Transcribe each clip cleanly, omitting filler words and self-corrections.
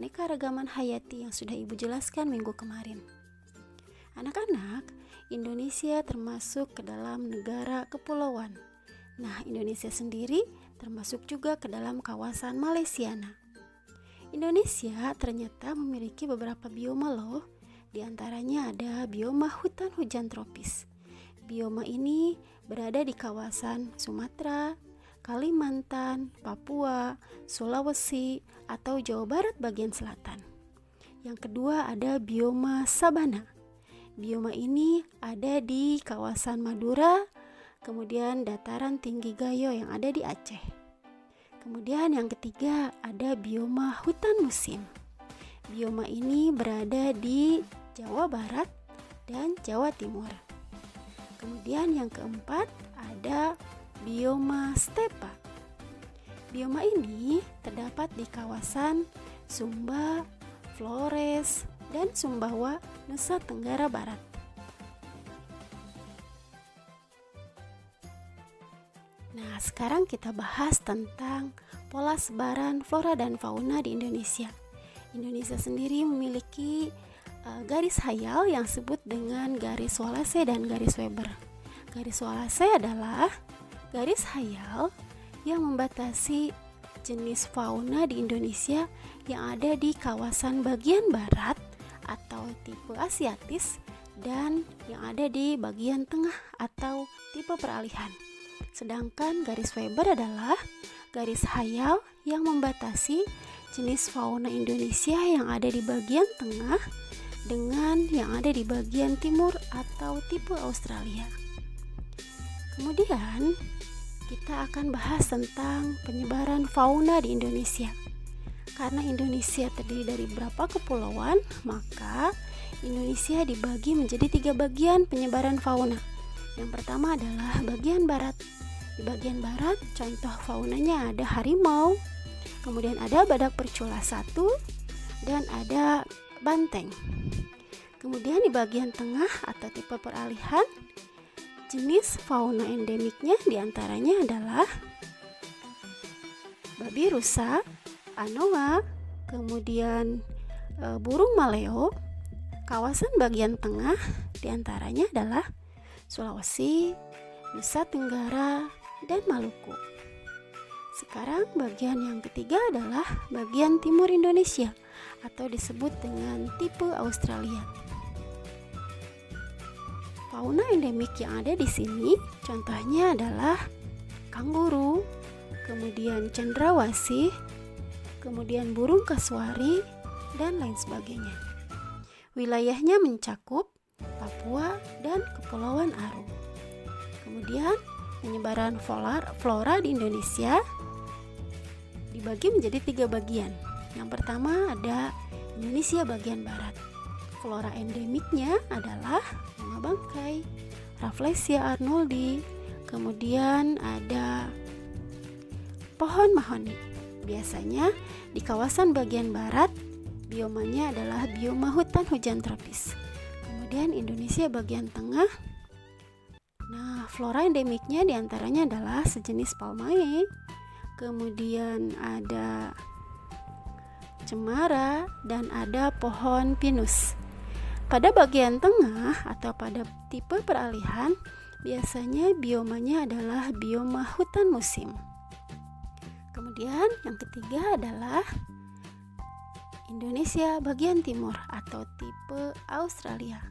keanekaragaman hayati yang sudah Ibu jelaskan minggu kemarin. Anak-anak, Indonesia termasuk ke dalam negara kepulauan. Nah, Indonesia sendiri termasuk juga ke dalam kawasan Malaysiana. Indonesia ternyata memiliki beberapa bioma loh. Di antaranya ada bioma hutan hujan tropis. Bioma ini berada di kawasan Sumatera, Kalimantan, Papua, Sulawesi, atau Jawa Barat bagian selatan. Yang kedua ada bioma sabana. Bioma ini ada di kawasan Madura, kemudian dataran tinggi Gayo yang ada di Aceh. Kemudian yang ketiga ada bioma hutan musim. Bioma ini berada di Jawa Barat dan Jawa Timur. Kemudian yang keempat ada bioma stepa. Bioma ini terdapat di kawasan Sumba, Flores, dan Sumbawa, Nusa Tenggara Barat. Nah, sekarang kita bahas tentang pola sebaran flora dan fauna di Indonesia. Indonesia sendiri memiliki garis hayal yang disebut dengan garis Wallace dan garis Weber. Garis Wallace adalah garis hayal yang membatasi jenis fauna di Indonesia yang ada di kawasan bagian barat atau tipe Asiatis dan yang ada di bagian tengah atau tipe peralihan. Sedangkan garis Weber adalah garis hayal yang membatasi jenis fauna Indonesia yang ada di bagian tengah dengan yang ada di bagian timur atau tipe Australia. Kemudian kita akan bahas tentang penyebaran fauna di Indonesia. Karena Indonesia terdiri dari beberapa kepulauan, maka Indonesia dibagi menjadi 3 bagian penyebaran fauna. Yang pertama adalah bagian barat. Di bagian barat contoh faunanya ada harimau, kemudian ada badak percula 1, dan ada banteng. Kemudian di bagian tengah atau tipe peralihan, jenis fauna endemiknya diantaranya adalah babi rusa, anoa, kemudian burung maleo. Kawasan bagian tengah diantaranya adalah Sulawesi, Nusa Tenggara, dan Maluku. Sekarang bagian yang ketiga adalah bagian timur Indonesia atau disebut dengan tipe Australia. Fauna endemik yang ada di sini contohnya adalah kanguru, kemudian cendrawasih, kemudian burung kasuari, dan lain sebagainya. Wilayahnya mencakup Papua dan Kepulauan Aru. Kemudian penyebaran flora di Indonesia dibagi menjadi 3 bagian. Yang pertama ada Indonesia bagian barat. Flora endemiknya adalah bunga bangkai, Rafflesia arnoldi, kemudian ada pohon mahoni. Biasanya di kawasan bagian barat biomanya adalah bioma hutan hujan tropis. Kemudian Indonesia bagian tengah, nah flora endemiknya diantaranya adalah sejenis palmae, kemudian ada cemara, dan ada pohon pinus. Pada bagian tengah atau pada tipe peralihan, biasanya biomanya adalah bioma hutan musim. Kemudian yang ketiga adalah Indonesia bagian timur atau tipe Australia.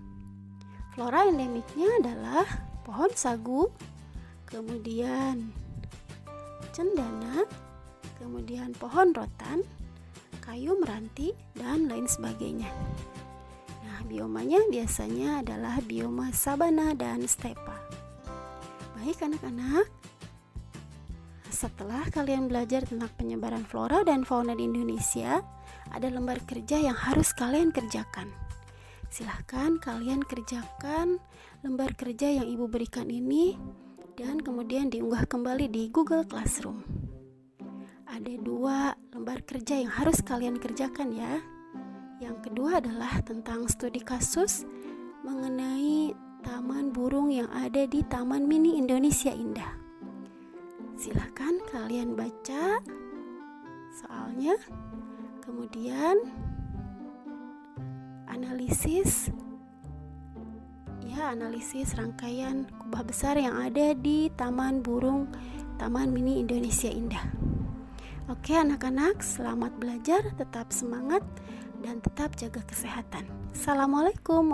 Flora endemiknya adalah pohon sagu, kemudian cendana, kemudian pohon rotan, kayu meranti, dan lain sebagainya. Nah, biomanya biasanya adalah bioma sabana dan stepa. Baik anak-anak, setelah kalian belajar tentang penyebaran flora dan fauna di Indonesia, ada lembar kerja yang harus kalian kerjakan. Silahkan kalian kerjakan lembar kerja yang Ibu berikan ini dan kemudian diunggah kembali di Google Classroom. Ada 2 lembar kerja yang harus kalian kerjakan ya. Yang kedua adalah tentang studi kasus mengenai taman burung yang ada di Taman Mini Indonesia Indah. Silahkan kalian baca soalnya, Kemudian analisis rangkaian kubah besar yang ada di Taman Burung Taman Mini Indonesia Indah. Oke anak-anak, selamat belajar, tetap semangat dan tetap jaga kesehatan. Assalamualaikum warahmatullahi wabarakatuh.